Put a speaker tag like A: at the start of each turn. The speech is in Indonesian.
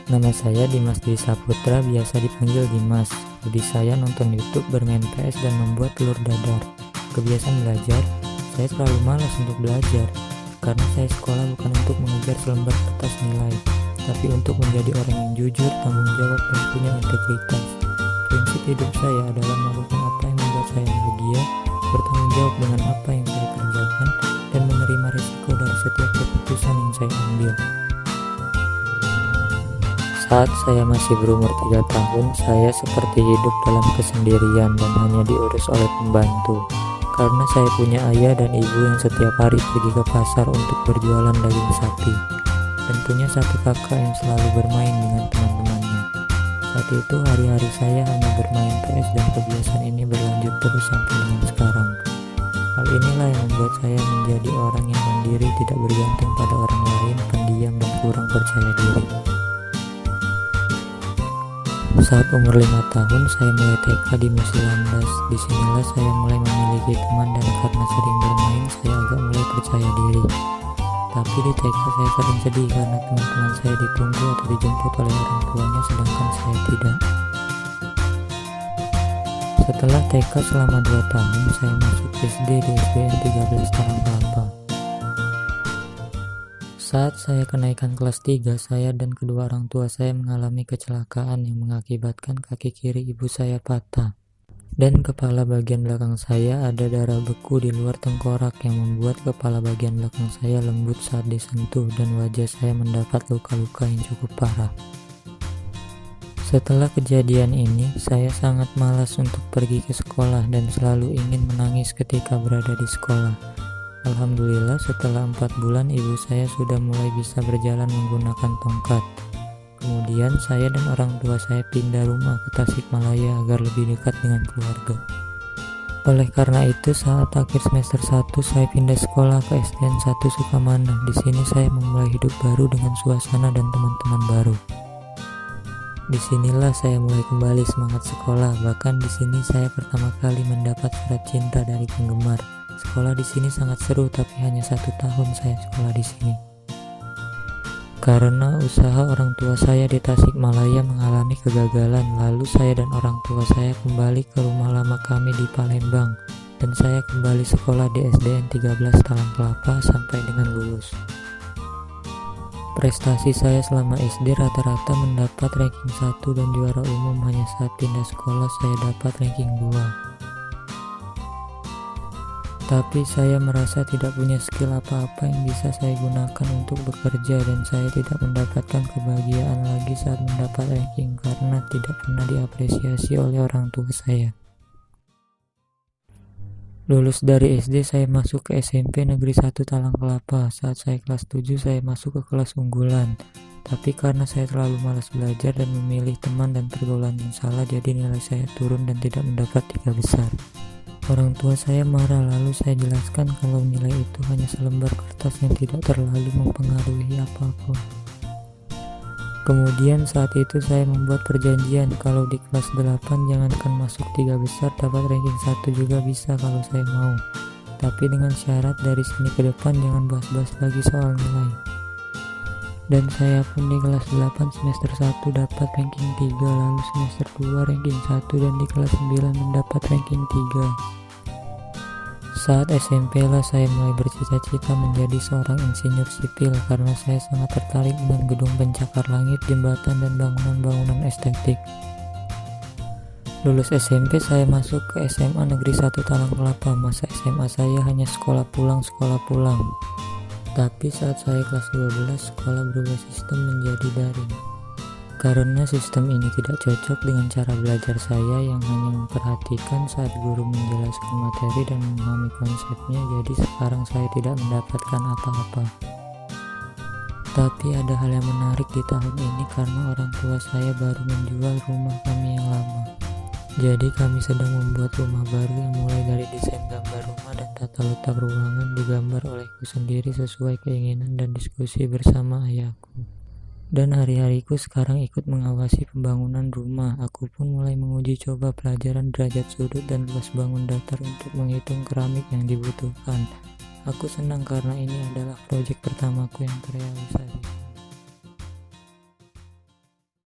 A: Nama saya Dimas Dwi Saputra, biasa dipanggil Dimas. Hobi saya nonton YouTube, bermain PS, dan membuat telur dadar. Kebiasaan belajar, saya selalu malas untuk belajar, karena saya sekolah bukan untuk mengejar selembar kertas nilai, tapi untuk menjadi orang yang jujur, tanggung jawab, dan punya integritas. Prinsip hidup saya adalah melakukan apa yang membuat saya bahagia, bertanggung jawab dengan apa yang saya kerjakan, dan menerima risiko dari setiap keputusan yang saya ambil. Saat saya masih berumur 3 tahun, saya seperti hidup dalam kesendirian dan hanya diurus oleh pembantu. Karena saya punya ayah dan ibu yang setiap hari pergi ke pasar untuk berjualan daging sapi, dan punya satu kakak yang selalu bermain dengan teman-temannya. Saat itu hari-hari saya hanya bermain PS, dan kebiasaan ini berlanjut terus sampai dengan sekarang. Hal inilah yang membuat saya menjadi orang yang mandiri, tidak bergantung pada orang lain, pendiam, dan kurang percaya diri. Saat umur 5 tahun, saya mulai TK di Musilandas. Disinilah saya mulai memiliki teman, dan karena sering bermain, saya agak mulai percaya diri. Tapi di TK saya sering sedih karena teman-teman saya ditunggu atau dijemput oleh orang tuanya, sedangkan saya tidak. Setelah TK selama 2 tahun, saya masuk SD di SDN 13 Talang Kelapa. Saat saya kenaikan kelas 3, saya dan kedua orang tua saya mengalami kecelakaan yang mengakibatkan kaki kiri ibu saya patah. Dan kepala bagian belakang saya ada darah beku di luar tengkorak yang membuat kepala bagian belakang saya lembut saat disentuh, dan wajah saya mendapat luka-luka yang cukup parah. Setelah kejadian ini, saya sangat malas untuk pergi ke sekolah dan selalu ingin menangis ketika berada di sekolah. Alhamdulillah, setelah 4 bulan ibu saya sudah mulai bisa berjalan menggunakan tongkat. Kemudian saya dan orang tua saya pindah rumah ke Tasikmalaya agar lebih dekat dengan keluarga. Oleh karena itu, saat akhir semester 1 saya pindah sekolah ke SDN 1 Sukamana. Di sini saya memulai hidup baru dengan suasana dan teman-teman baru. Disinilah saya mulai kembali semangat sekolah. Bahkan di sini saya pertama kali mendapat surat cinta dari penggemar. Sekolah di sini sangat seru, tapi hanya 1 tahun saya sekolah di sini. Karena usaha orang tua saya di Tasikmalaya mengalami kegagalan, lalu saya dan orang tua saya kembali ke rumah lama kami di Palembang, dan saya kembali sekolah di SDN 13 Talang Kelapa sampai dengan lulus. Prestasi saya selama SD rata-rata mendapat ranking 1 dan juara umum. Hanya saat pindah sekolah saya dapat ranking 2. Tapi saya merasa tidak punya skill apa-apa yang bisa saya gunakan untuk bekerja, dan saya tidak mendapatkan kebahagiaan lagi saat mendapat ranking karena tidak pernah diapresiasi oleh orang tua saya. Lulus dari SD, saya masuk ke SMP Negeri 1 Talang Kelapa. Saat saya kelas 7, saya masuk ke kelas unggulan. Tapi karena saya terlalu malas belajar dan memilih teman dan pergaulan yang salah, jadi nilai saya turun dan tidak mendapat 3 besar. Orang tua saya marah, lalu saya jelaskan kalau nilai itu hanya selembar kertas yang tidak terlalu mempengaruhi apa-apa. Kemudian saat itu saya membuat perjanjian kalau di kelas 8 jangankan masuk 3 besar, dapat ranking 1 juga bisa kalau saya mau. Tapi dengan syarat dari sini ke depan jangan bahas-bahas lagi soal nilai. Dan saya pun di kelas 8 semester 1 dapat ranking 3, lalu semester 2 ranking 1, dan di kelas 9 mendapat ranking 3. Saat SMP lah saya mulai bercita-cita menjadi seorang insinyur sipil karena saya sangat tertarik dengan gedung pencakar langit, jembatan, dan bangunan-bangunan estetik. Lulus SMP saya masuk ke SMA Negeri 1 Talang Kelapa. Masa SMA saya hanya sekolah pulang. Tapi saat saya kelas 12, sekolah berubah sistem menjadi daring. Karena sistem ini tidak cocok dengan cara belajar saya yang hanya memperhatikan saat guru menjelaskan materi dan memahami konsepnya, jadi sekarang saya tidak mendapatkan apa-apa. Tapi ada hal yang menarik di tahun ini karena orang tua saya baru menjual rumah kami yang lama. Jadi kami sedang membuat rumah baru yang mulai dari desain gambar rumah dan tata letak ruangan digambar olehku sendiri sesuai keinginan dan diskusi bersama ayahku. Dan hari-hariku sekarang ikut mengawasi pembangunan rumah. Aku pun mulai menguji coba pelajaran derajat sudut dan luas bangun datar untuk menghitung keramik yang dibutuhkan. Aku senang karena ini adalah proyek pertamaku yang terrealisasi.